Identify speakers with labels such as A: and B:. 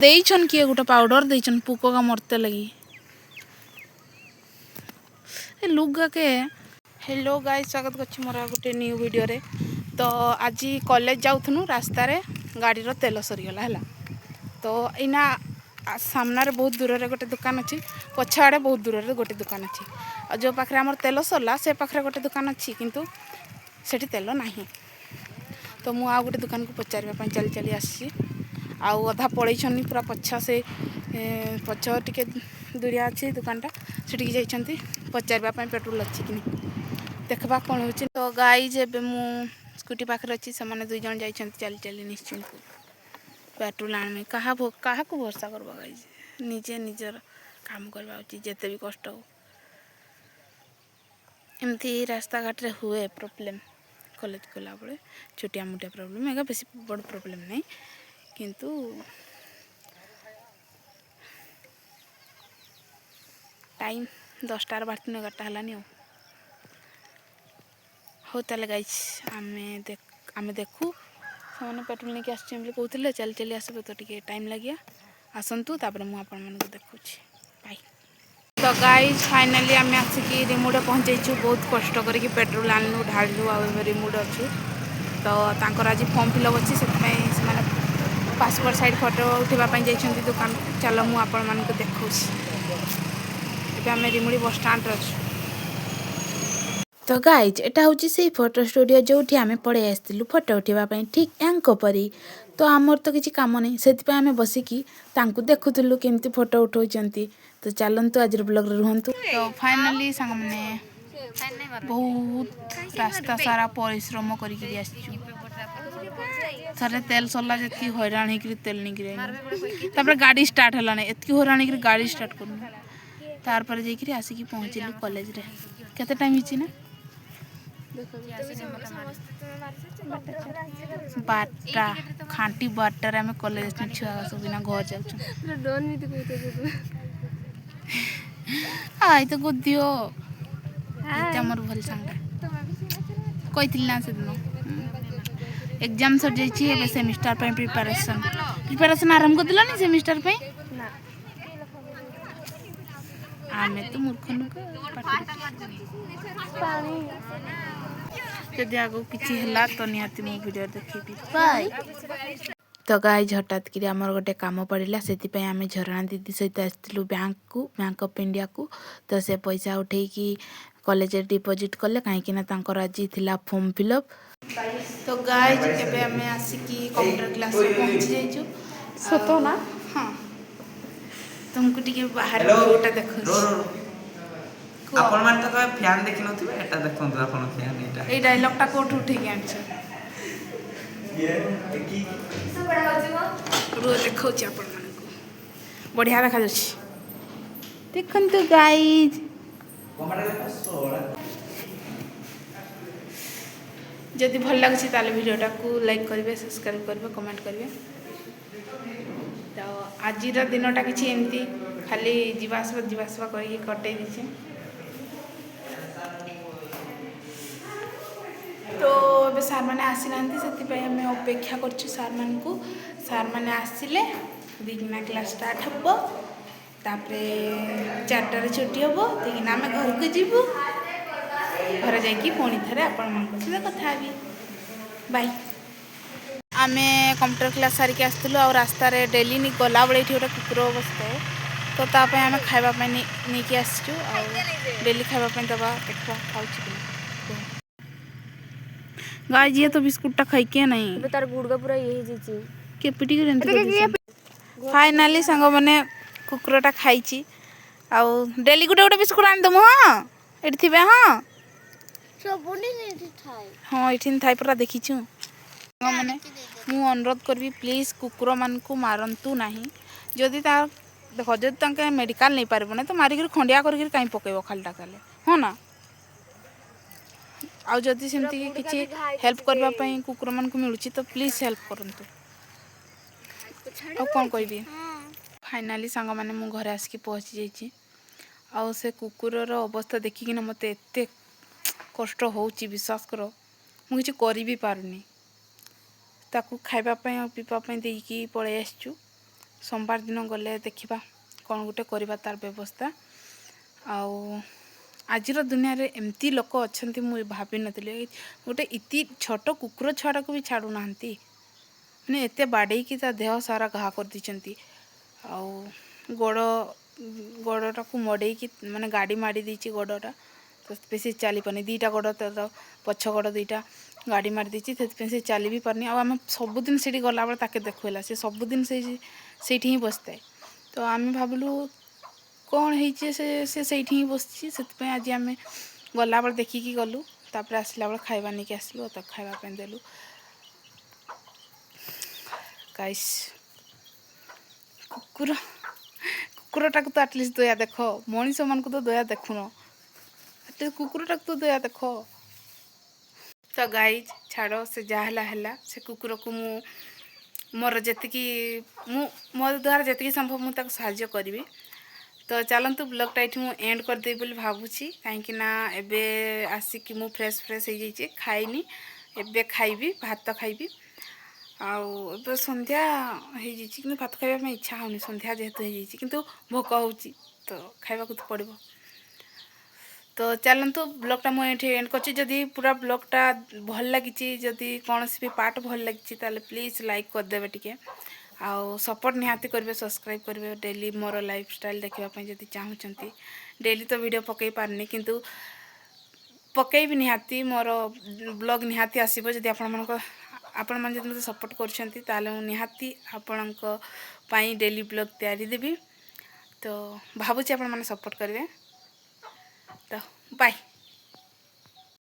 A: देइछन किए गोटे पाउडर देइछन पुक का मरते लगी ए लुगा के। हेलो गाइस, स्वागत करछि मोर गोटे न्यू वीडियो रे। तो आज कॉलेज जाउथनु रास्ता रे गाड़ी रो तेल सरी गला हला। तो इना सामना रे बहुत दूर रे गोटे दुकान अछि, पछाड़े बहुत दूर रे गोटे दुकान अछि। और जो पाखरे हमर तेल सरला से पाखरे गोटे दुकान अछि, किंतु सेठी तेल नाही। तो मु आ गोटे दुकान को पचारबा पई चली चली आसी। आउ अधा पड़ैछन पूरा पछा से पछ टिके दूरिया अच्छी दुकानटा से जाइछन्ति पचारबा पई पेट्रोल अच्छी कि देखबा कौन होछि। तो गाइज एबे मु स्कूटी पाखरे अच्छी, से माने दुई जन जाइछन्ति चली चली निश्चिंत पेट्रोल आने। कहा को भरोसा करबा गाइज, निजे निजर काम करबा उचित जेते भी कष्ट हो। एमती रास्ता घाट रे हुए प्रॉब्लम, कॉलेज गला बळे छोटिया मोटिया प्रॉब्लम एगा बेसी बड़ प्रॉब्लम नहीं, किंतु टाइम 10टार बारती 11टा हलानी हो। ताले गाइस आमे देखू से पेट्रोल नहीं आस कहते चली चली आसबे तो टिके टाइम लगिया आसतु तापर मु आपण मन को देखुची बाय। तो गाइस फाइनली आमे आसिकी रिमोड पहुंचे छु। बहुत कष्ट करके पेट्रोल आनलु ढालु आ रिमोड अच्छु। तो तांकर आज फॉर्म फिलअप अच्छी से माने पासपोर्ट साइड फोटो उठापी जाइछन्ति दुकान। चलो मु आपण मन को देखुची। एबे आमे रिमुड़ी बस स्टैंड रे छु। तो गाइज एटा होची से फोटो स्टूडियो जोठी आमे पड़े आस्तिलु फोटो उठेबा पई, ठीक यांको परी। तो आमर तो किछि काम नै, सेति पई आमे बसिकी तांकु देखुतलु केमती फोटो उठौचन्ती। तो चलंतु आज ब्लॉग रे रहंतु। तो फाइनली संग मने बहुत रास्ता सारा परिश्रम करिकि आछिछु। थरे तेल सरला जेति हैरान हेकि तेल निकरे तापर गाड़ी स्टार्ट हला नै, एतकी हैरान हेकि गाड़ी स्टार्ट करनु। तार पर जेकि आसिकी पहुंचिलु कॉलेज रे। केते टाइम हिची ना 12टा खांटी 12टा रे आमे कॉलेज छुआ सब बिना घर जाउछु। डोन नीति कहते आइ तो गुदियो इते हमर भल संगटा कइतिल ना से दिन एग्जाम सर जाइछि। एबे सेमिस्टर पे प्रिपरेशन आरंभ कर दिलानी सेमिस्टर पे ना। आमे तो मूर्ख नुक जदि आगो किछि हला तो निहाती मो वीडियो देखिबी बाय। तो गाइज हठात कि आमर गोटे काम पड़िला, सेति पई आमे झरणा दीदी सहित आस्तिलु बैंक ऑफ इंडिया को। तो से पैसा उठे कि कॉलेज डिपॉजिट कले कहीं ना तांकर आज थिला फॉर्म फिलअप। तो गाइज एबे आमे आसिकी कंप्यूटर क्लास रे पहुंच जाइछु। सतो ना हां तुमको टिके बाहर व्यूटा देखो। आपण मान तो फैन देखि नथिबे, एटा देखंतु आपण फैन एटा ए डायलॉग टा कोठ उठे के आनछ ये की सब बड़ा होजिबो रो देखौ छी आपण मान को बढ़िया देखा जाछि। देखंतु गाइज जदि भल लागछि ताले वीडियोटा को लाइक करिवे, सब्सक्राइब करिवे, कमेंट करिवे। तो आजिर दिनटा किछि एमती खाली जीवासवा करिके कटै दिछि। तो अबे सार मैंने आसी ना से अपेक्षा कर सार मान को। सार मैंने आसिले दिना क्लास स्टार्ट हम, तापरे 4टार छुट्टी हम, दिना आम घर को जीवु। घर जाकि पुणी थे आपण सहित कथा भी बाय। आमे कंप्यूटर क्लास सारिक आसलु आ रास्ता रे डेली नि गला बळे गोटे कुकुर बसते। तो ताप आम खावा नहीं कि आसचु आ डेली खावाई दबा देखा खाऊ गाइस। ये तो बिस्कुट खाई के नहीं तार गुड़गा पूरा ये जीची के पिटी के फाइनली संग माने कुकुरटा खाइची आ डेली गुटे गुटे बिस्कुट आन दमु। हां एठी थिबे। हां सबुनी एठी थाई। हां एठी थाई पूरा देखिछु माने। मु अनुरोध करबी प्लीज कुकुर मान को मारंतु नाही। जदि ता देखो जदि तांके मेडिकल नहीं पारबो ना तो मारिक खंडिया करके काई पकेबो खालटा काले हो ना। आ जदि सेमती किछि हेल्प करबा पई कुकुर मान को मिलुची तो प्लीज हेल्प करंतु। आ कोन कहबी फाइनली संग माने मु घर आसकी पहुंची जाइची। आ से कुकुर रो अवस्था देखि कि मते एते कष्ट होउची विश्वास करो मु किछि करि भी पारुनी। ताकू खाइबा पई आ पीपा पई देकी पळे आछू। सोमवार दिन गले देखा कौन गोटे करवा तार व्यवस्था। आउ आज दुनिया रे एमती लोक अच्छा मुझे भाभी नी गोटे इति छोट कुकुर छुआटा को भी छाड़ू ना मैंने एत बाड़े कि देह सारा घा कर दी गोड़ गोड़टा को मड़े माने गाड़ी माड़ी दी गोड़टा तो से चली पारनी दीटा गोड़ तर पछ गोड़ दुईटा गाड़ी मारी दी से चली भी पारनी आम सबुदिन से गला बेले ताके देखला सी सबुदिन से ही बसता है। तो आम भाविलु कौन है से ही बसी से आज आम गला बेले देखिकी गलु तापर आसला बेले खाइबा नहीं आसलु तो खाइबा देलु गाइस। कुकुर कुकुरटा को तो एटलिस्ट दया देख मनीष मान को तो दया देखुन एटलिस्ट कुकुरटा को तो दया देख। तो गाइज छाड़ से जहाँ है से कुकुर को मोर जी मो द्वारा जी संभव मुझे साहाय्य करी। तो चलतु ब्लॉगटा ये मुझे एंड करदेवी बोली भावुची कहीं एबे आसिक मु फ्रेश फ्रेश हो जाइए खाइनी एबे खाइबी भात खाइबी आउ संध्या हो भात खाइबा इच्छा होनी संध्या जेहेतु हो किंतु भोक हो तो खाइबा तो पड़ो। तो चलतु ब्लॉगटा मुझे एंड कर पूरा ब्लॉगटा भल लगी जदि कौन भी पार्ट भल लगी प्लीज़ लाइक करदे टे आउ सपोर्ट निहाती करेंगे सब्सक्राइब करेंगे डेली मोर लाइफस्टाइल देखापी जब चाहूँगी डेली तो वीडियो पकई पारनी किंतु पकईबी निहाती मोर ब्लॉग निहाती आसो जब आपण मैंने जब मतलब सपोर्ट कर निहाती आपण डेली ब्लॉग तैयारी देवी। तो भावुँ आपण मैंने सपोर्ट करेंगे। तो बाय।